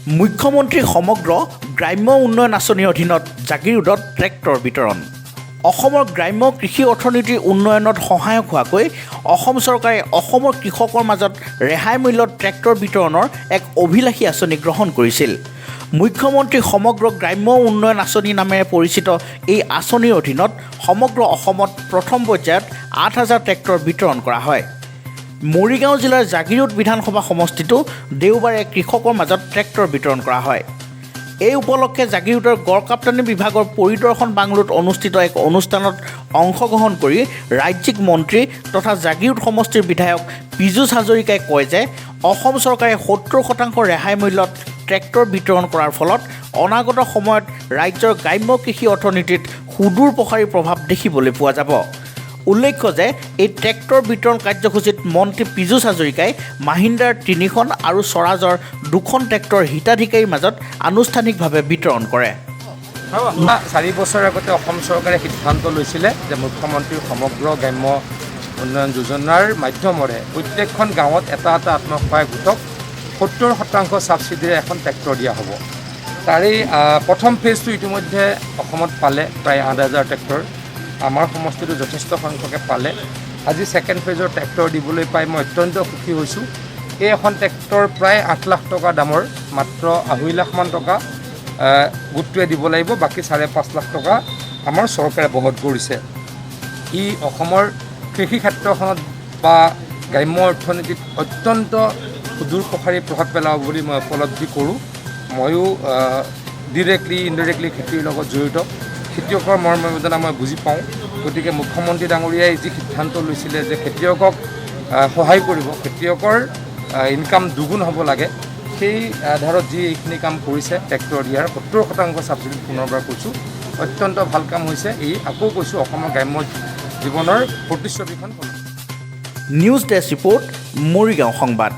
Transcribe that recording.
মুখ্যমন্ত্ৰী সমগ্ৰ গ্ৰাম্য উন্নয়ন আঁচনিৰ অধীনত জাগিৰোডত ট্ৰেক্টৰ বিতৰণ। অসমৰ গ্ৰাম্য কৃষি অৰ্থনীতিৰ উন্নয়নত সহায়ক হোৱাকৈ অসম চৰকাৰে অসমৰ কৃষকৰ মাজত ৰেহাই মূল্যত ট্ৰেক্টৰ বিতৰণৰ এক অভিলাষী আঁচনি গ্ৰহণ কৰিছিল। মুখ্যমন্ত্ৰী সমগ্ৰ গ্ৰাম্য উন্নয়ন আঁচনি নামেৰে পৰিচিত এই আঁচনিৰ অধীনত সমগ্ৰ অসমত প্ৰথম পৰ্যায়ত 8,000 ট্ৰেক্টৰ বিতৰণ কৰা হয়। মৰিগাঁও জিলাৰ জাগিৰোড বিধানসভা সমষ্টিতো দেওবাৰে কৃষকৰ মাজত ট্ৰেক্টৰ বিতৰণ কৰা হয়। এই উপলক্ষে জাগিৰোডৰ গড়কাপ্তানি বিভাগৰ পৰিদৰ্শন বাংলোত অনুষ্ঠিত এক অনুষ্ঠানত অংশগ্ৰহণ কৰি ৰাজ্যিক মন্ত্ৰী তথা জাগিৰোড সমষ্টিৰ বিধায়ক পীযুষ হাজৰিকাই কয় যে অসম চৰকাৰে 70% ৰেহাই মূল্যত ট্ৰেক্টৰ বিতৰণ কৰাৰ ফলত অনাগত সময়ত ৰাজ্যৰ গ্ৰাম্য কৃষি অৰ্থনীতিত সুদূৰ প্ৰসাৰী প্ৰভাৱ দেখিবলৈ পোৱা যাব। উল্লেখ্য যে এই ট্ৰেক্টৰ বিতৰণ কাৰ্যসূচীত মন্ত্ৰী পীযুষ হাজৰিকাই মাহিন্দ্ৰাৰ 3খন আৰু স্বৰাজৰ 2খন ট্ৰেক্টৰ হিতাধিকাৰীৰ মাজত আনুষ্ঠানিকভাৱে বিতৰণ কৰে। 4 বছৰ আগতে অসম চৰকাৰে সিদ্ধান্ত লৈছিলে যে মুখ্যমন্ত্ৰীৰ সমগ্ৰ গ্ৰাম্য উন্নয়ন যোজনাৰ মাধ্যমেৰে প্ৰত্যেকখন গাঁৱত এটা আত্মসহায়ক গোটক 70% ছাবচিডিৰে এখন ট্ৰেক্টৰ দিয়া হ'ব। তাৰেই প্ৰথম ফেজটো ইতিমধ্যে অসমত পালে প্ৰায় 8,000 ট্ৰেক্টৰ। আমাৰ সমষ্টিটো যথেষ্ট সংখ্যকে পালে। আজি ছেকেণ্ড ফেজৰ ট্ৰেক্টৰ দিবলৈ পাই মই অত্যন্ত সুখী হৈছোঁ। এই এখন ট্ৰেক্টৰ প্ৰায় 8 লাখ টকা দামৰ, মাত্ৰ 2.5 লাখমান টকা গোটটোৱে দিব লাগিব, বাকী 5.5 লাখ টকা আমাৰ চৰকাৰে বহন কৰিছে। ই অসমৰ কৃষি ক্ষেত্ৰখনত বা গ্ৰাম্য অৰ্থনীতিত অত্যন্ত সুদূৰ প্ৰসাৰী প্ৰভাৱ পেলাব বুলি মই উপলব্ধি কৰোঁ। ময়ো ডিৰেক্টলি ইনডিৰেক্টলি খেতিৰ লগত জড়িত। খেতিয়কৰ মৰ্মবেদনা মই বুজি পাওঁ। গতিকে মুখ্যমন্ত্ৰী ডাঙৰীয়াই যি সিদ্ধান্ত লৈছিলে যে খেতিয়কক সহায় কৰিব, খেতিয়কৰ ইনকাম দুগুণ হ'ব লাগে, সেই আধাৰত যি এইখিনি কাম কৰিছে ট্ৰেক্টৰ দিয়াৰ 70% ছাবচিডি পুনৰবাৰ কৈছোঁ, অত্যন্ত ভাল কাম হৈছে। এই আকৌ কৈছোঁ অসমৰ গ্ৰাম্য জীৱনৰ প্ৰতিচ্ছবিখন। নিউজ ডেস্ক ৰিপৰ্ট, মৰিগাঁও সংবাদ।